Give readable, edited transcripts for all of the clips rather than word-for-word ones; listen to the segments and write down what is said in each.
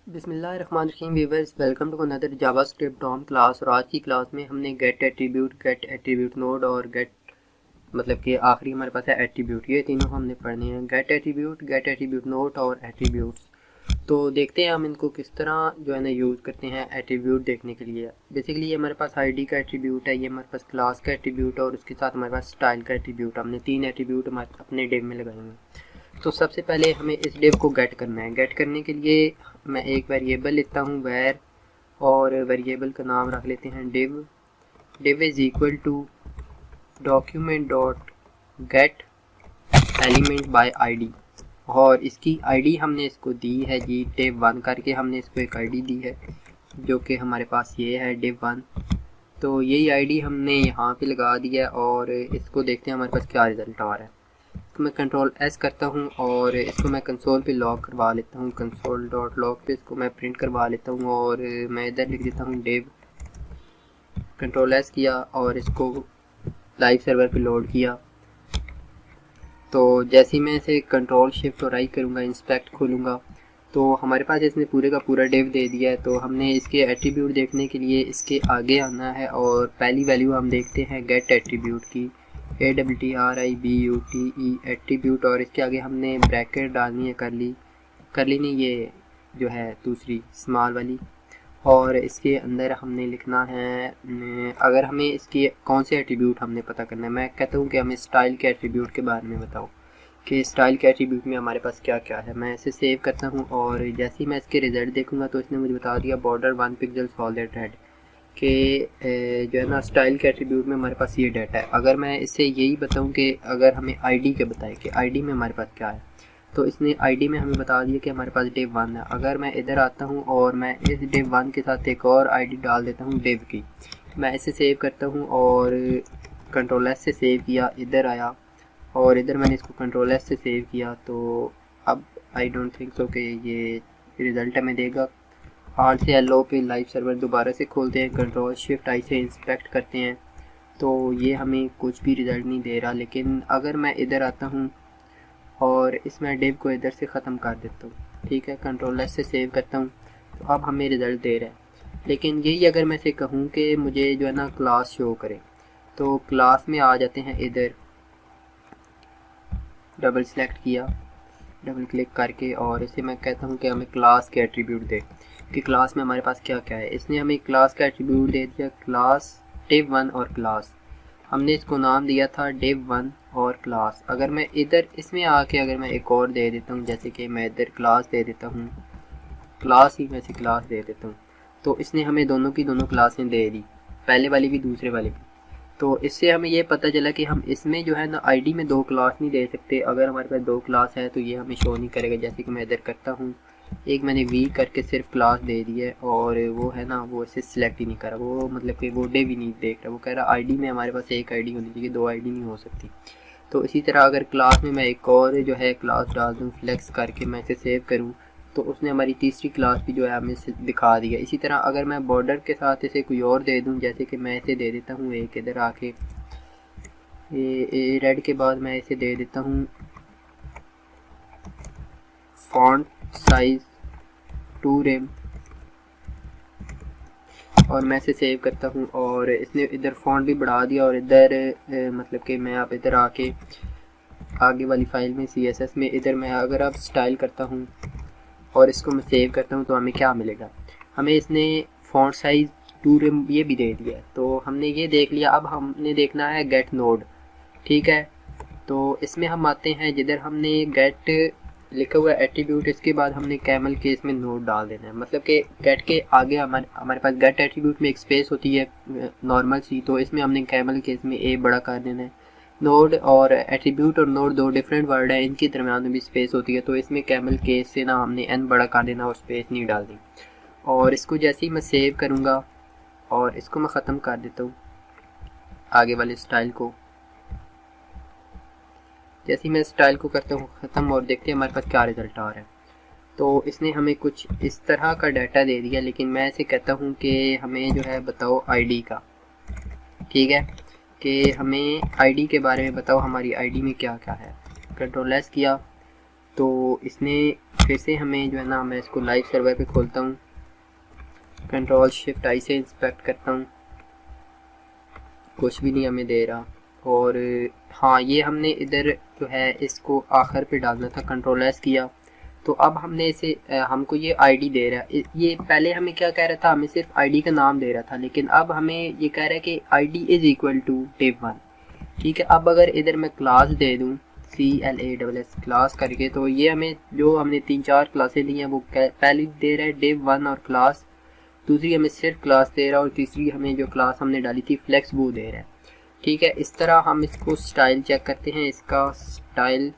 बिस्मिल्लाहिर्रहमानिर्रहीम viewers, welcome to another JavaScript DOM class. और आज की क्लास में हमने गेट एट्रीब्यूट नोड और गेट मतलब कि आखिरी हमारे पास है एट्रीब्यूट, ये तीनों हमने पढ़ने हैं। गेट एट्रीब्यूट नोड और एट्रीब्यूट्स। तो देखते हैं हम इनको किस तरह जो है ना यूज़ करते हैं एट्रीब्यूट देखने के लिए। बेसिकली ये हमारे पास आईडी का एट्रीब्यूट है, ये हमारे पास क्लास का एट्रीब्यूट और उसके साथ हमारे पास स्टाइल का एट्रीब्यूट। हमने तीन एट्रीब्यूट हमारे अपने डिव में लगाए हैं। तो सबसे पहले हमें इस डिव को गेट करना है। गेट करने के लिए मैं एक वेरिएबल लेता हूँ वेर, और वेरिएबल का नाम रख लेते हैं div. Div is equal to document dot get element by ID, और इसकी आईडी हमने इसको दी है जी div1 करके। हमने इसको एक आईडी दी है जो कि हमारे पास ये है div1। तो यही आईडी हमने यहाँ पे लगा दी है और इसको देखते हैं हमारे पास क्या रिज़ल्ट आ रहा है। तो मैं कंट्रोल एस करता हूँ और इसको मैं कंसोल पे लॉग करवा लेता हूँ। कंसोल डॉट लॉग पे इसको मैं प्रिंट करवा लेता हूँ और मैं इधर लिख देता हूँ डिव। कंट्रोल एस किया और इसको लाइव सर्वर पे लोड किया। तो जैसे ही मैं इसे कंट्रोल शिफ्ट और आई करूँगा, इंस्पेक्ट खोलूँगा, तो हमारे पास इसने पूरे का पूरा डिव दे दिया है। तो हमने इसके एट्रीब्यूट देखने के लिए इसके आगे आना है और पहली वैल्यू हम देखते हैं गेट एट्रीब्यूट की, ATTRIBUTE एट्रीब्यूट, और इसके आगे हमने ब्रैकेट डालनी है, करली नहीं, ये जो है दूसरी स्मॉल वाली। और इसके अंदर हमने लिखना है, अगर हमें इसकी कौन से एट्रीब्यूट हमने पता करना है, मैं कहता हूँ कि हमें स्टाइल के एट्रीब्यूट के बारे में बताओ कि स्टाइल के एट्रीब्यूट में हमारे पास क्या क्या है। मैं इसे सेव करता हूँ और जैसे ही मैं इसके रिज़ल्ट देखूँगा तो इसने मुझे बता दिया बॉर्डर 1 पिक्सल सॉलिड रेड के जो है ना स्टाइल के एट्रीब्यूट में हमारे पास ये डाटा है। अगर मैं इससे यही बताऊं कि अगर हमें आईडी के बताएं कि आईडी में हमारे पास क्या है, तो इसने आईडी में हमें बता दिया कि हमारे पास div1 है। अगर मैं इधर आता हूं और मैं इस div1 के साथ एक और आईडी डाल देता हूं div की, मैं इसे सेव करता हूं और कंट्रोल एस से सेव किया, इधर आया और इधर मैंने इसको कंट्रोल एस से सेव किया। तो अब आई डोंट थिंक सो कि ये रिज़ल्ट हमें देगा। हार्ड से एलो पे लाइव सर्वर दोबारा से खोलते हैं, कंट्रोल शिफ्ट आई से इंस्पेक्ट करते हैं, तो ये हमें कुछ भी रिज़ल्ट नहीं दे रहा। लेकिन अगर मैं इधर आता हूँ और इसमें डिव को इधर से ख़त्म कर देता हूँ, ठीक है, कंट्रोल एस से सेव करता हूँ, तो अब हमें रिज़ल्ट दे रहा है। लेकिन यही अगर मैं इसे कहूँ कि मुझे जो है ना क्लास शो करे, तो क्लास में आ जाते हैं, इधर डबल सेलेक्ट किया, डबल क्लिक करके, और इसे मैं कहता हूँ कि हमें क्लास के एट्रीब्यूट दे कि क्लास में हमारे पास क्या क्या है। इसने हमें क्लास का एट्रीब्यूट दे दिया, क्लास div1 और क्लास। हमने इसको नाम दिया था div1 और क्लास। अगर मैं इधर इसमें आके अगर मैं एक और दे देता हूँ, जैसे कि मैं इधर क्लास दे देता हूँ, क्लास ही वैसे क्लास दे देता हूँ, तो इसने हमें दोनों की दोनों क्लासें दे दी, पहले वाली भी दूसरे वाली भी। तो इससे हमें ये पता चला कि हम इसमें जो है ना आईडी में दो क्लास नहीं दे सकते। अगर हमारे पास दो क्लास है तो ये हमें शो नहीं करेगा। जैसे कि मैं इधर करता हूँ, एक मैंने वी करके सिर्फ क्लास दे दी है और वो है ना वो इसे सिलेक्ट ही नहीं कर रहा, वो मतलब कि वो डिव ही नहीं देख रहा, वो कह रहा आईडी में हमारे पास एक आईडी होनी चाहिए, दो आईडी नहीं हो सकती। तो इसी तरह अगर क्लास में मैं एक और जो है क्लास डाल दूँ, फ्लेक्स करके मैं इसे सेव करूँ, तो उसने हमारी तीसरी क्लास भी जो है हमें दिखा दिया। इसी तरह अगर मैं बॉर्डर के साथ इसे कोई और दे दूँ, जैसे कि मैं इसे दे देता हूँ एक इधर आके ये रेड के बाद मैं इसे दे देता हूँ फॉन्ट साइज 2 रेम, और मैं इसे सेव करता हूँ और इसने इधर फॉन्ट भी बढ़ा दिया। और इधर मतलब कि मैं आप इधर आके आगे वाली फाइल में CSS में इधर मैं अगर आप स्टाइल करता हूँ और इसको मैं सेव करता हूँ, तो हमें क्या मिलेगा, हमें इसने फॉन्ट साइज 2 रेम ये भी दे दिया। तो हमने ये देख लिया। अब हमने देखना है गेट नोड, ठीक है। तो इसमें हम आते हैं जिधर हमने गेट लिखा हुआ एट्रीब्यूट, इसके बाद हमने कैमल के इसमें नोड डाल देना है। मतलब कि गेट के आगे हमारे पास गेट एट्रीब्यूट में एक स्पेस होती है नॉर्मल सी, तो इसमें हमने कैमल के इसमें ए बड़ा कर देना है। नोड और एट्रीब्यूट और नोड दो डिफरेंट वर्ड है, इनकी दरम्यान में भी स्पेस होती है, तो इसमें कैमल के से ना हमने एन बड़ा कर देना और स्पेस नहीं डालनी। और इसको जैसे ही मैं सेव करूँगा और इसको मैं ख़त्म कर देता हूँ आगे वाले स्टाइल को, जैसे ही मैं स्टाइल को करता हूँ ख़त्म, और देखते हैं हमारे पास क्या रिज़ल्ट आ रहा है। तो इसने हमें कुछ इस तरह का डाटा दे दिया। लेकिन मैं इसे कहता हूँ कि हमें जो है बताओ आईडी का, ठीक है, कि हमें आईडी के बारे में बताओ, हमारी आईडी में क्या क्या है। कंट्रोल एस किया तो इसने फिर से हमें जो है ना, मैं इसको लाइव सर्वर पे खोलता हूँ, कंट्रोल शिफ्ट आई से इंस्पेक्ट करता हूँ, कुछ भी नहीं हमें दे रहा। और हाँ, ये हमने इधर जो है इसको आखिर पे डालना था, कंट्रोल एस किया तो अब हमने इसे हमको ये आईडी दे रहा है। ये पहले हमें क्या कह रहा था, हमें सिर्फ आईडी का नाम दे रहा था, लेकिन अब हमें ये कह रहा है कि ID is equal to div1। ठीक है, अब अगर इधर मैं क्लास दे दूँ CLASS क्लास करके, तो ये हमें जो हमने 3-4 क्लासें दी हैं वो पहली दे रहा है div1 और क्लास, दूसरी हमें सिर्फ क्लास दे रहा है और तीसरी हमें जो क्लास हमने डाली थी फ्लेक्स वो दे रहा है। ठीक है, इस तरह हम इसको स्टाइल चेक करते हैं, इसका स्टाइल,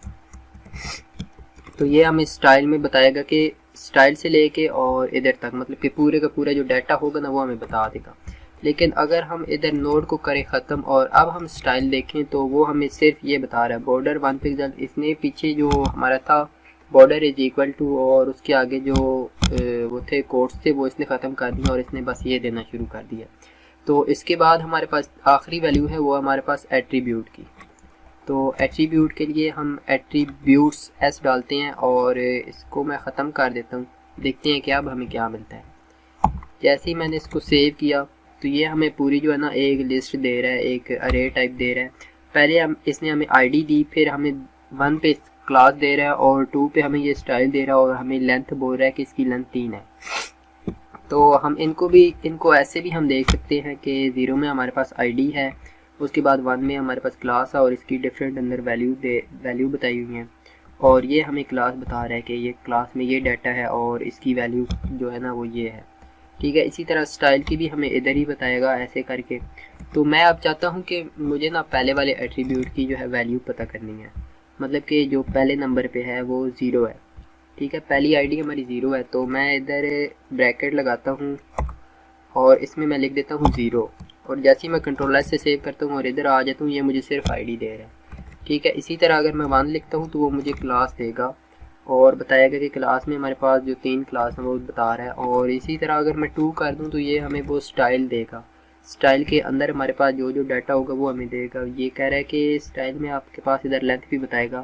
तो ये हमें स्टाइल में बताएगा कि स्टाइल से लेके और इधर तक, मतलब कि पूरे का पूरा जो डाटा होगा ना वो हमें बता देगा। लेकिन अगर हम इधर नोड को करें ख़त्म और अब हम स्टाइल देखें तो वो हमें सिर्फ ये बता रहा है बॉर्डर 1 पिक्सल, इसने पीछे जो हमारा था बॉर्डर इज इक्वल टू और उसके आगे जो वो थे कोड्स थे वो इसने ख़त्म कर दिया और इसने बस ये देना शुरू कर दिया। तो इसके बाद हमारे पास आखिरी वैल्यू है वो हमारे पास एट्रीब्यूट की। तो एट्रीब्यूट के लिए हम एट्रीब्यूट्स एस डालते हैं और इसको मैं ख़त्म कर देता हूँ, देखते हैं कि अब हमें क्या मिलता है। जैसे ही मैंने इसको सेव किया तो ये हमें पूरी जो है ना एक लिस्ट दे रहा है, एक अरे टाइप दे रहा है। पहले इसने हमें आईडी दी, फिर हमें 1 पे क्लास दे रहा है और 2 पे हमें ये स्टाइल दे रहा है और हमें लेंथ बोल रहा है कि इसकी लेंथ 3 है। तो हम इनको ऐसे भी हम देख सकते हैं कि 0 में हमारे पास आईडी है, उसके बाद 1 में हमारे पास क्लास है और इसकी डिफरेंट अंदर वैल्यू बताई हुई हैं और ये हमें क्लास बता रहा है कि ये क्लास में ये डाटा है और इसकी वैल्यू जो है ना वो ये है। ठीक है, इसी तरह स्टाइल की भी हमें इधर ही बताएगा ऐसे करके। तो मैं अब चाहता हूँ कि मुझे ना पहले वाले एट्रीब्यूट की जो है वैल्यू पता करनी है, मतलब कि जो पहले नंबर पे है वो 0 है। ठीक है, पहली आईडी हमारी 0 है, तो मैं इधर ब्रैकेट लगाता हूँ और इसमें मैं लिख देता हूँ 0 और जैसे ही मैं कंट्रोल एस से सेव करता हूँ और इधर आ जाता हूँ ये मुझे सिर्फ आईडी दे रहा है। ठीक है, इसी तरह अगर मैं 1 लिखता हूँ तो वो मुझे क्लास देगा और बताएगा कि क्लास में हमारे पास जो 3 क्लास हैं वो बता रहा है। और इसी तरह अगर मैं 2 कर दूँ तो ये हमें वो स्टाइल देगा, स्टाइल के अंदर हमारे पास जो जो डाटा होगा वो हमें देगा। ये कह रहा है कि स्टाइल में आपके पास इधर लेंथ भी बताएगा,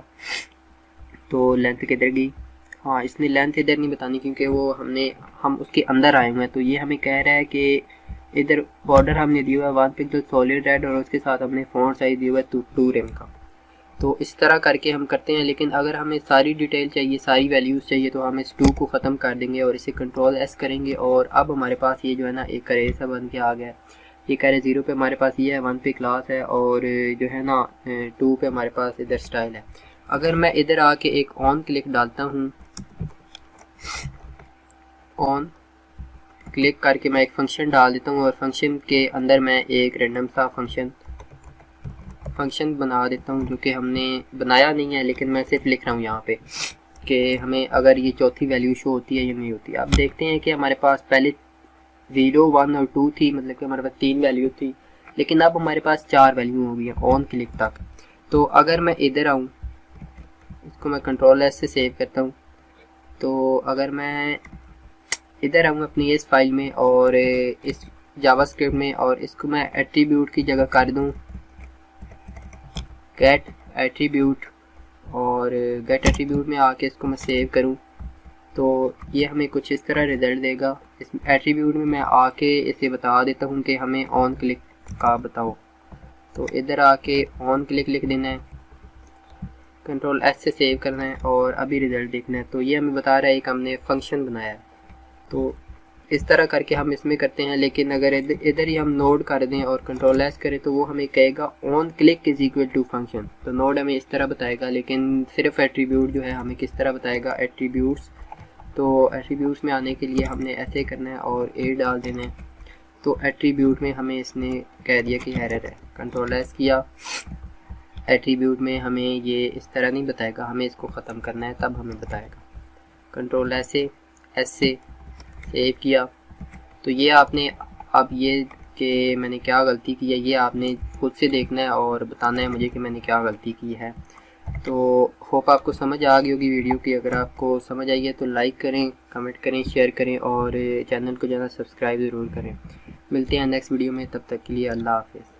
तो लेंथ किधर गई, हाँ इसने लेंथ इधर नहीं बतानी क्योंकि वो हम उसके अंदर आए हुए हैं। तो ये हमें कह रहा है कि इधर बॉर्डर हमने दिया हुआ है 1 पिक्सल सॉलिड रेड और उसके साथ हमने फॉन्ट साइज दिया हुआ है 2 रेम का। तो इस तरह करके हम करते हैं, लेकिन अगर हमें सारी डिटेल चाहिए, सारी वैल्यूज़ चाहिए तो हम इस 2 को ख़त्म कर देंगे और इसे कंट्रोल एस करेंगे और अब हमारे पास ये जो है ना एक अरे सा बन के आ गया। ये कह रहे 0 पे हमारे पास ये है, 1 पे क्लास है और जो है ना 2 पे हमारे पास इधर स्टाइल है। अगर मैं इधर आके एक ऑन क्लिक डालता हूँ, ऑन क्लिक करके मैं एक फंक्शन डाल देता हूँ और फंक्शन के अंदर मैं एक रैंडम सा फंक्शन बना देता हूँ जो कि हमने बनाया नहीं है, लेकिन मैं सिर्फ लिख रहा हूँ यहाँ पे कि हमें अगर ये चौथी वैल्यू शो होती है या नहीं होती। अब देखते हैं कि हमारे पास पहले 0, 1 और 2 थी, मतलब कि हमारे पास 3 वैल्यू थी, लेकिन अब हमारे पास 4 वैल्यू हो गई है ऑन क्लिक तक। तो अगर मैं इधर आऊँ, इसको मैं कंट्रोल एस से सेव करता हूँ, तो अगर मैं इधर आऊँ अपनी इस फाइल में और इस जावास्क्रिप्ट में और इसको मैं एट्रीब्यूट की जगह कर दूँ गेट एट्रीब्यूट और गेट एट्रीब्यूट में आके इसको मैं सेव करूँ तो ये हमें कुछ इस तरह रिजल्ट देगा। इस एट्रीब्यूट में मैं आके इसे बता देता हूँ कि हमें ऑन क्लिक का बताओ, तो इधर आके ऑन क्लिक लिख देना है, कंट्रोल एस से सेव करना है और अभी रिज़ल्ट देखना है। तो ये हमें बता रहा है कि हमने फंक्शन बनाया है। तो इस तरह करके हम इसमें करते हैं, लेकिन अगर इधर ही हम नोड कर दें और कंट्रोल एस करें तो वो हमें कहेगा on click is equal to function. तो नोड हमें इस तरह बताएगा, लेकिन सिर्फ एट्रीब्यूट जो है हमें किस तरह बताएगा एट्रीब्यूट्स। तो एट्रीब्यूट्स में आने के लिए हमने ऐसे करना है और ए डाल देना है। तो एट्रीब्यूट में हमें इसने कह दिया कि एरर है, कंट्रोल एस किया, एट्रीब्यूट में हमें ये इस तरह नहीं बताएगा, हमें इसको ख़त्म करना है तब हमें बताएगा। कंट्रोल एस से सेव किया। तो ये आपने अब ये कि मैंने क्या गलती की है ये आपने खुद से देखना है और बताना है मुझे कि मैंने क्या गलती की है। तो होप आपको समझ आ गई होगी वीडियो की। अगर आपको समझ आई है तो लाइक करें, कमेंट करें, शेयर करें और चैनल को ज़्यादा सब्सक्राइब ज़रूर करें। मिलते हैं नेक्स्ट वीडियो में, तब तक के लिए अल्लाह हाफ़िज़।